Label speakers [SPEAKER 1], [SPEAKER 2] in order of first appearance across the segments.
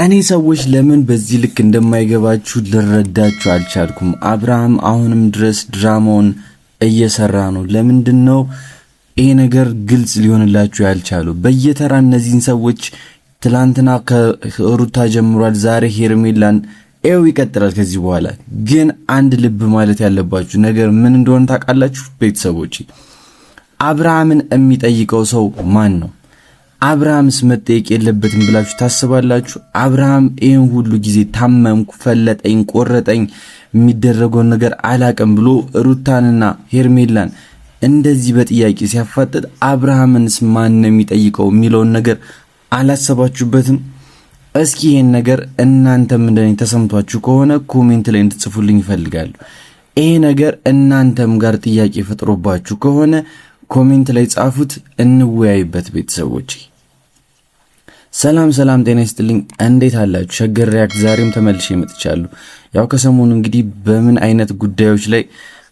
[SPEAKER 1] እኔ ሰዎች ለምን በዚህ ልክ እንደማይገባችሁ ልረዳችሁ አልቻልኩም። አብርሃም አሁንም ድረስ ድራማውን እየሰራ ነው። ለምንድነው ይሄ ነገር ግልጽ ሊሆንላችሁ ያልቻሉ? በየተራ እነዚህን ሰዎች ትላንትና ከሩታ ጀምሯል፣ ዛሬ ሄርሜላን ይቀጥላል። ከዚህ በኋላ ግን አንድ ልብ ማለት ያለባችሁ ነገር ምን እንደሆነ ታውቃላችሁ ቤተሰቦች? አብርሃምን የሚጠይቀው ሰው ማን ነው? አብርሃምስ መጠየቅ የለበትም ብላችሁ ታስባላችሁ? አብርሃም ይሄን ሁሉ ጊዜ ታመምኩ፣ ፈለጠኝ፣ ቆረጠኝ፣ የሚደረገው ነገር አላቀም ብሎ ሩታንና ሄርሜላን እንደዚህ በጥያቄ ሲያፋጥጥ አብርሃምንስ ማን ነው የሚጠይቀው የሚለውን ነገር አላሰባችሁበትም? እስኪ ይሄን ነገር እናንተም እንደኔ ተሰምቷችሁ ከሆነ ኮሜንት ላይ እንድትጽፉልኝ ይፈልጋሉ። ይሄ ነገር እናንተም ጋር ጥያቄ ፈጥሮባችሁ ከሆነ ኮሜንት ላይ ጻፉት፣ እንወያይበት ቤተሰቦች። ሰላም ጤና ይስጥልኝ። እንዴት አላችሁ? ሸገር ሪያክት ዛሬም ተመልሼ መጥቻለሁ። ያው ከሰሞኑ እንግዲህ በምን አይነት ጉዳዮች ላይ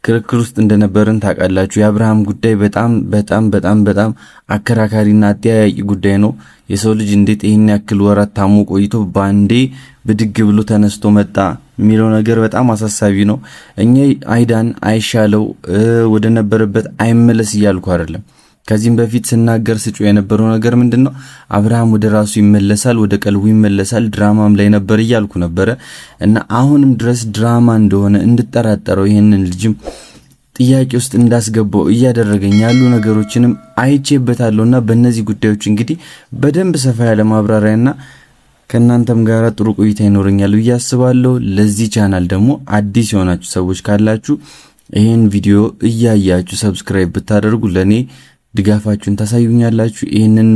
[SPEAKER 1] ክርክር ውስጥ እንደነበርን ታውቃላችሁ። የአብርሃም ጉዳይ በጣም አከራካሪና አጠያያቂ ጉዳይ ነው። የሰው ልጅ እንዴት ይሄን ያክል ወራት ታሞ ቆይቶ ባንዴ ብድግ ብሎ ተነስቶ መጣ የሚለው ነገር በጣም አሳሳቢ ነው። እኛ አይዳን አይሻለው ወደ ነበረበት አይመለስ እያልኩ አይደለም። ከዚህም በፊት ስናገር ስጩ የነበረው ነገር ምንድነው? አብርሃም ወደ ራሱ ይመለሳል፣ ወደ ቀልቡ ይመለሳል፣ ድራማም ላይ ነበር እያልኩ ነበረ እና አሁንም ድረስ ድራማ እንደሆነ እንድጠራጠረው ይሄንን ልጅም ጥያቄ ውስጥ እንዳስገባው እያደረገኝ ያሉ ነገሮችንም አይቼበታለሁና በእነዚህ ጉዳዮች እንግዲህ በደንብ ሰፋ ያለ ማብራሪያና ከናንተም ጋር ጥሩ ቆይታ ይኖረኛል ብዬ አስባለሁ። ለዚህ ቻናል ደግሞ አዲስ የሆናችሁ ሰዎች ካላችሁ ይሄን ቪዲዮ እያያችሁ ሰብስክራይብ ብታደርጉ ለኔ ድጋፋችሁን ታሳዩኛላችሁ። ይሄንን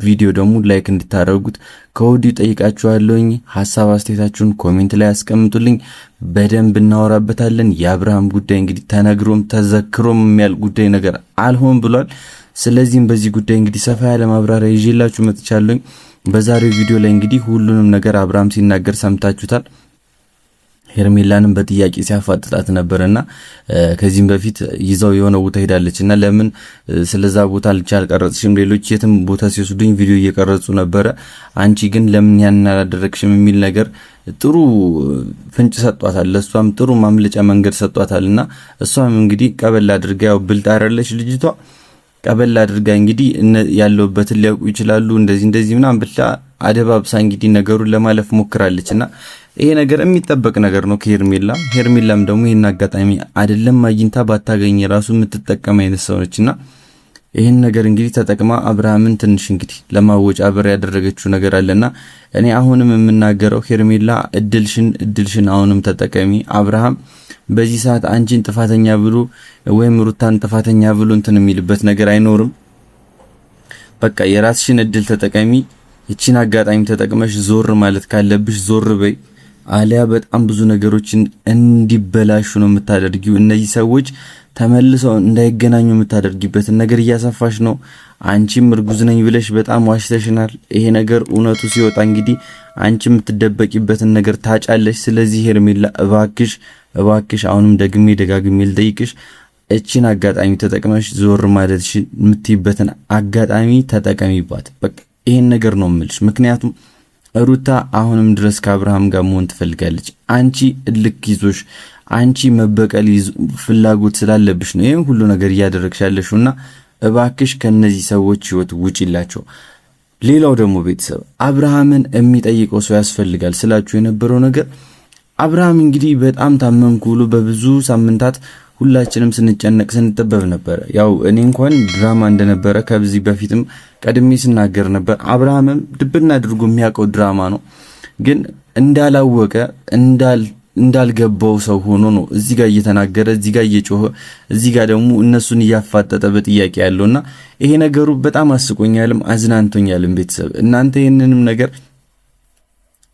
[SPEAKER 1] ቪዲዮ ደግሞ ላይክ እንድታደርጉት ከወዲሁ ጠይቃችኋለሁኝ። ሐሳብ አስተያየታችሁን ኮሜንት ላይ አስቀምጡልኝ፣ በደንብ እናወራበታለን። የአብርሃም ጉዳይ እንግዲህ ተነግሮም ተዘክሮም የሚያልቅ ጉዳይ ነገር አልሆን ብሏል። ስለዚህም በዚህ ጉዳይ እንግዲህ ሰፋ ያለ ማብራሪያ ይዤላችሁ መጥቻለሁኝ። በዛሬው ቪዲዮ ላይ እንግዲህ ሁሉንም ነገር አብርሃም ሲናገር ሰምታችሁታል። ሄርሜላንም በጥያቄ ሲያፋጥጣት ነበርና ከዚህም በፊት ይዘው የሆነ ቦታ ሄዳለችና ለምን ስለዛ ቦታ አልቀረጽሽም? ሌሎች የትም ቦታ ሲወስዱኝ ቪዲዮ እየቀረጹ ነበር፣ አንቺ ግን ለምን ያን አላደረግሽም የሚል ነገር ጥሩ ፍንጭ ሰጧታል። ለሷም ጥሩ ማምለጫ መንገድ ሰጧታልና እሷም እንግዲህ ቀበል አድርጋ ያው ብልጥ አይደለች ልጅቷ ቀበል አድርጋ እንግዲህ ያለውበትን ሊያውቁ ይችላሉ እንደዚህ ምናምን ብቻ አደባብሳ እንግዲህ ነገሩን ለማለፍ ሞክራለችና ይሄ ነገር የሚጠበቅ ነገር ነው ሄርሜላም ደግሞ ይሄን አጋጣሚ አይደለም አግኝታ ባታገኝ ራሱ የምትጠቀም አይነት ሰው ነችና ይሄን ነገር እንግዲህ ተጠቅማ አብርሃምን ትንሽ እንግዲህ ለማወጫ አብር ያደረገችው ነገር አለና እኔ አሁንም የምናገረው ሄርሜላ እድልሽን አሁንም ተጠቀሚ። አብርሃም በዚህ ሰዓት አንቺን ጥፋተኛ ብሎ ወይም ሩታን ጥፋተኛ ብሎ እንትን የሚልበት ነገር አይኖርም። በቃ የራስሽን እድል ተጠቀሚ። እቺን አጋጣሚ ተጠቅመሽ ዞር ማለት ካለብሽ ዞር በይ። አሊያ በጣም ብዙ ነገሮችን እንዲበላሹ ነው የምታደርጊው። እነዚህ ሰዎች ተመልሰው እንዳይገናኙ የምታደርጊበትን ነገር እያሰፋሽ ነው። አንቺም እርጉዝ ነኝ ብለሽ በጣም ዋሽተሽናል። ይሄ ነገር እውነቱ ሲወጣ እንግዲህ አንቺ የምትደበቂበትን ነገር ታጫለሽ። ስለዚህ ሄርሜላ እባክሽ አሁንም ደጋግሜ ልጠይቅሽ፣ እቺን አጋጣሚ ተጠቅመሽ ዞር ማለት የምትይበትን አጋጣሚ ተጠቀሚባት። በቃ ይሄን ነገር ነው የምልሽ። ምክንያቱም ሩታ አሁንም ድረስ ከአብርሃም ጋር መሆን ትፈልጋለች። አንቺ እልክ ይዞሽ አንቺ መበቀል ፍላጎት ስላለብሽ ነው ይሄን ሁሉ ነገር እያደረግሽ ያለሽውና እባክሽ ከነዚህ ሰዎች ህይወት ውጪላቸው። ሌላው ደግሞ ቤተሰብ አብርሃምን የሚጠይቀው ሰው ያስፈልጋል ስላችሁ የነበረው ነገር አብርሃም እንግዲህ በጣም ታመምኩ ብሎ በብዙ ሳምንታት ሁላችንም ስንጨነቅ ስንጠበብ ነበር። ያው እኔ እንኳን ድራማ እንደነበረ ከዚህ በፊትም ቀድሜ ስናገር ነበር። አብርሃምም ድብና አድርጎ የሚያውቀው ድራማ ነው፣ ግን እንዳላወቀ እንዳልገባው ሰው ሆኖ ነው እዚህ ጋር እየተናገረ እዚህ ጋር እየጮኸ እዚህ ጋር ደግሞ እነሱን እያፋጠጠ በጥያቄ ያለውና ይሄ ነገሩ በጣም አስቆኛልም አዝናንቶኛልም። ቤተሰብ እናንተ ይሄንንም ነገር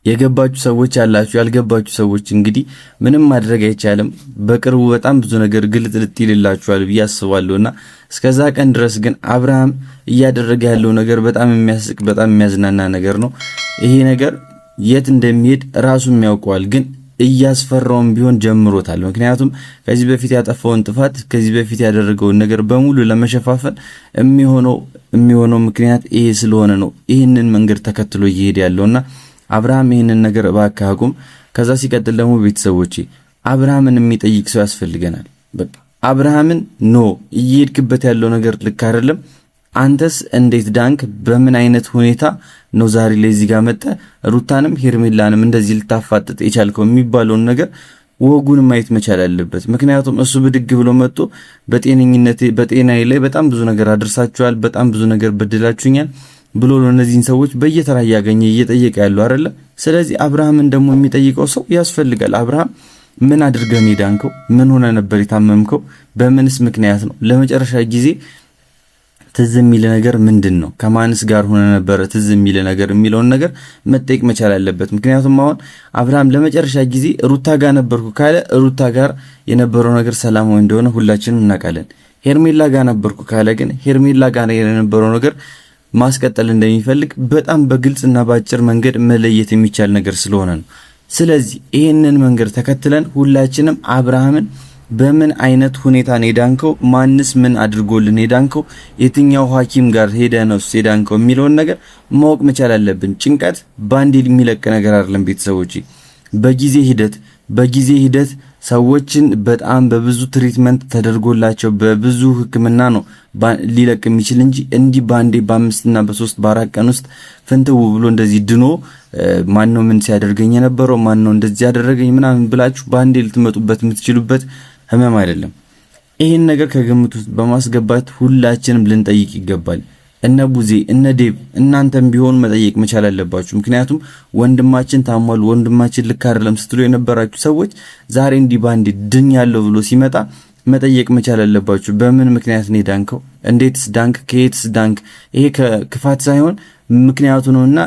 [SPEAKER 1] የገባችሁ ሰዎች ያላችሁ፣ ያልገባችሁ ሰዎች እንግዲህ ምንም ማድረግ አይቻልም። በቅርቡ በጣም ብዙ ነገር ግልጥልጥ ይልላችኋል ብዬ አስባለሁና እስከዛ ቀን ድረስ ግን አብርሃም እያደረገ ያለው ነገር በጣም የሚያስቅ በጣም የሚያዝናና ነገር ነው። ይሄ ነገር የት እንደሚሄድ ራሱም ያውቀዋል፣ ግን እያስፈራውም ቢሆን ጀምሮታል። ምክንያቱም ከዚህ በፊት ያጠፋውን ጥፋት ከዚህ በፊት ያደረገውን ነገር በሙሉ ለመሸፋፈን የሚሆነው ምክንያት ይሄ ስለሆነ ነው ይሄንን መንገድ ተከትሎ እየሄደ ያለውና አብርሃም ይሄንን ነገር እባክህ አቁም። ከዛ ሲቀጥል ደግሞ ቤተሰቦቼ አብርሃምን የሚጠይቅ ሰው ያስፈልገናል። በቃ አብርሃምን ኖ እየሄድክበት ያለው ነገር ልክ አይደለም፣ አንተስ እንዴት ዳንክ? በምን አይነት ሁኔታ ነው ዛሬ ላይ እዚህ ጋር መጣ ሩታንም ሄርሜላንም እንደዚህ ልታፋጥጥ የቻልከው የሚባለውን ነገር ወጉን ማየት መቻል አለበት። ምክንያቱም እሱ ብድግ ብሎ መጥቶ በጤናዬ ላይ በጣም ብዙ ነገር አድርሳችኋል፣ በጣም ብዙ ነገር በድላችሁኛል ብሎ እነዚህን ሰዎች በየተራ ያገኘ እየጠየቀ ያለው አይደለ? ስለዚህ አብርሃምን ደግሞ የሚጠይቀው ሰው ያስፈልጋል። አብርሃም ምን አድርገህ ነው የዳንከው? ምን ሆነ ነበር የታመምከው? በምንስ ምክንያት ነው? ለመጨረሻ ጊዜ ትዝ የሚል ነገር ምንድነው? ከማንስ ጋር ሆነ ነበር ትዝ የሚል ነገር የሚለውን ነገር መጠየቅ መቻል አለበት። ምክንያቱም አሁን አብርሃም ለመጨረሻ ጊዜ ሩታ ጋር ነበርኩ ካለ ሩታ ጋር የነበረው ነገር ሰላማዊ እንደሆነ ሁላችንም እናውቃለን። ሄርሜላ ጋር ነበርኩ ካለ ግን ሄርሜላ ጋር የነበረው ነገር ማስቀጠል እንደሚፈልግ በጣም በግልጽና በአጭር መንገድ መለየት የሚቻል ነገር ስለሆነ ነው። ስለዚህ ይሄንን መንገድ ተከትለን ሁላችንም አብርሃምን በምን አይነት ሁኔታ ነው የዳንከው? ማንስ ምን አድርጎልን የዳንከው? የትኛው ሐኪም ጋር ሄደ ነው የዳንከው የሚለውን ነገር ማወቅ መቻል አለብን። ጭንቀት ባንዴ የሚለቅ ነገር አይደለም ቤተሰቦቼ። በጊዜ ሂደት ሰዎችን በጣም በብዙ ትሪትመንት ተደርጎላቸው በብዙ ሕክምና ነው ሊለቅ የሚችል እንጂ እንዲህ ባንዴ በ5 እና በ3 በ4 ቀን ውስጥ ፍንትው ብሎ እንደዚህ ድኖ ማን ነው ምን ሲያደርገኝ የነበረው ማን ነው እንደዚህ ያደረገኝ ምናምን ብላችሁ ባንዴ ልትመጡበት የምትችሉበት ህመም አይደለም። ይሄን ነገር ከግምት ውስጥ በማስገባት ሁላችንም ልንጠይቅ ይገባል። እነ ቡዜ እነ ዴብ እናንተም ቢሆን መጠየቅ መቻል አለባችሁ። ምክንያቱም ወንድማችን ታሟል፣ ወንድማችን ልክ አይደለም ስትሉ የነበራችሁ ሰዎች ዛሬ እንዲህ ባንዴ ድን ያለው ብሎ ሲመጣ መጠየቅ መቻል አለባችሁ። በምን ምክንያት ነው ዳንከው? እንዴትስ ዳንክ? ከየትስ ዳንክ? ይሄ ከክፋት ሳይሆን ምክንያቱ ነውና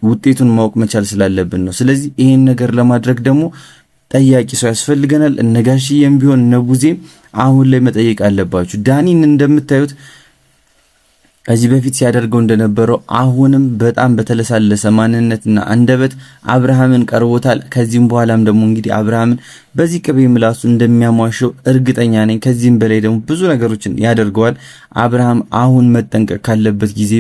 [SPEAKER 1] ውጤቱን ማወቅ መቻል ስላለብን ነው። ስለዚህ ይሄን ነገር ለማድረግ ደግሞ ጠያቂ ሰው ያስፈልገናል። እነጋሽዬም ቢሆን እነቡዜም አሁን ላይ መጠየቅ አለባችሁ። ዳኒን እንደምታዩት ከዚህ በፊት ሲያደርገው እንደነበረው አሁንም በጣም በተለሳለሰ ማንነትና አንደበት አብርሃምን ቀርቦታል። ከዚህም በኋላም ደግሞ እንግዲህ አብርሃምን በዚህ ቅቤ ምላሱ እንደሚያሟሸው እርግጠኛ ነኝ። ከዚህም በላይ ደግሞ ብዙ ነገሮችን ያደርገዋል። አብርሃም አሁን መጠንቀቅ ካለበት ጊዜ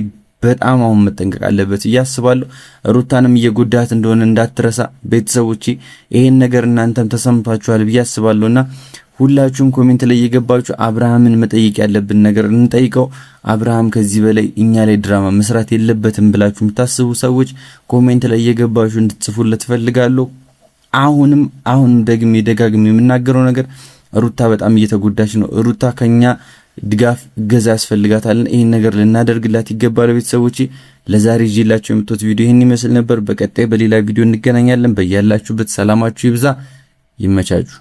[SPEAKER 1] በጣም አሁን መጠንቀቅ አለበት እያስባለሁ። ሩታንም እየጎዳት እንደሆነ እንዳትረሳ ቤተሰቦቼ። ይሄን ነገር እናንተም ተሰምቷችኋል ብዬ አስባለሁና ሁላችሁም ኮሜንት ላይ እየገባችሁ አብርሃምን መጠየቅ ያለብን ነገር እንጠይቀው። አብርሃም ከዚህ በላይ እኛ ላይ ድራማ መስራት የለበትም ብላችሁ የምታስቡ ሰዎች ኮሜንት ላይ እየገባችሁ እንድትጽፉለት ፈልጋለሁ። አሁንም ደጋግሜ የምናገረው ነገር ሩታ በጣም እየተጎዳች ነው። ሩታ ከኛ ድጋፍ እገዛ ያስፈልጋታል። ይሄን ነገር ልናደርግላት ይገባል። ቤተሰቦቼ ለዛሬ ይዤላችሁ የምትወት ቪዲዮ ይሄን ይመስል ነበር። በቀጣይ በሌላ ቪዲዮ እንገናኛለን። በያላችሁበት ሰላማችሁ ይብዛ። ይመቻችሁ።